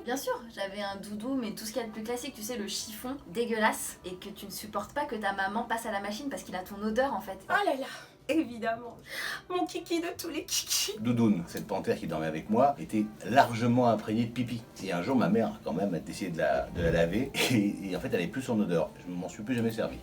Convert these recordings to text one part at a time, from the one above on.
Bien sûr, j'avais un doudou, mais tout ce qu'il y a de plus classique, tu sais, le chiffon dégueulasse, et que tu ne supportes pas que ta maman passe à la machine parce qu'il a ton odeur en fait. Oh là là, évidemment, mon kiki de tous les kikis. Doudoune, cette panthère qui dormait avec moi, était largement imprégnée de pipi. Et un jour, ma mère, quand même, a décidé de la laver, et en fait, elle n'avait plus son odeur. Je m'en suis plus jamais servi.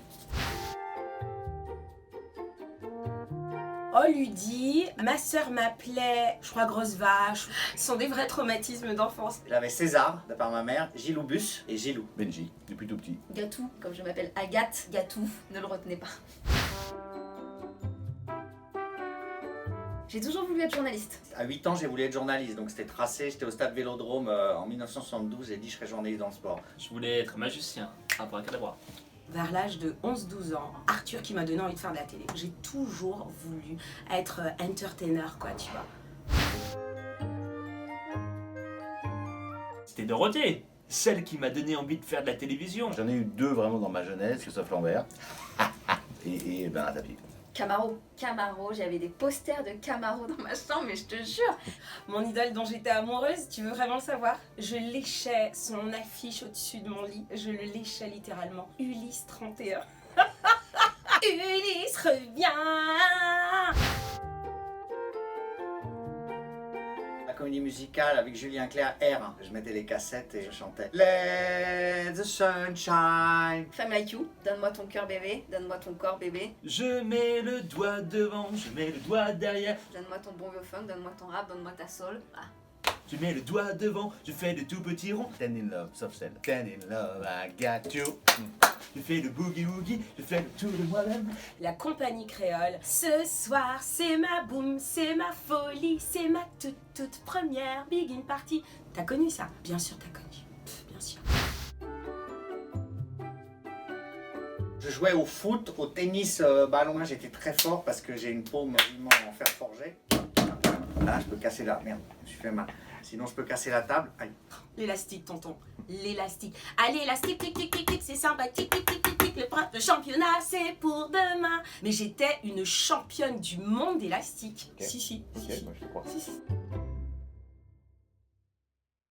Oh Ludie, ma sœur m'appelait, je crois, grosse vache. Ce sont des vrais traumatismes d'enfance. J'avais César, de par ma mère, Giloubus et Gilou. Benji, depuis tout petit. Gatou, comme je m'appelle Agathe, Gatou, ne le retenez pas. J'ai toujours voulu être journaliste. À 8 ans, j'ai voulu être journaliste, donc c'était tracé. J'étais au stade Vélodrome en 1972 et dit je serais journaliste dans le sport. Je voulais être magicien, abracadabra. Vers l'âge de 11-12 ans, Arthur qui m'a donné envie de faire de la télé. J'ai toujours voulu être entertainer, quoi, tu vois. C'était Dorothée, celle qui m'a donné envie de faire de la télévision. J'en ai eu deux vraiment dans ma jeunesse, Christophe Lambert et Bernard Tapie. Camaro, j'avais des posters de Camaro dans ma chambre, mais je te jure. Mon idole dont j'étais amoureuse, tu veux vraiment le savoir? Je léchais son affiche au-dessus de mon lit. Je le léchais littéralement. Ulysse 31. Ulysse revient. La comédie musicale avec Julien Clerc, R. Je mettais les cassettes et je chantais Let the sunshine. Femme like you, donne-moi ton cœur bébé, donne-moi ton corps bébé, Je mets le doigt devant, je mets le doigt derrière. donne-moi ton bon vieux funk, donne-moi ton rap, donne-moi ta soul. Ah. Je mets le doigt devant, je fais de tout petits ronds. Stand in love, soft cell. Stand in love, I got you. Je fais le boogie-woogie, je fais le tour de moi-même. La compagnie créole. Ce soir, c'est ma boum, c'est ma folie, c'est ma toute première begin party. T'as connu ça? Bien sûr, t'as connu. Bien sûr. Je jouais au foot, au tennis, ballon. J'étais très fort parce que j'ai une paume vraiment en fer forgé. Là, je peux casser la merde. Je me suis fait mal. Sinon, je peux casser la table. Aïe. L'élastique, tonton. L'élastique. Allez, élastique, tic, tic, tic, tic, c'est sympathique, tic, tic, tic, tic. Le championnat, c'est pour demain. Mais j'étais une championne du monde d'élastique. Ok. Si. Ok, moi je te crois. Si.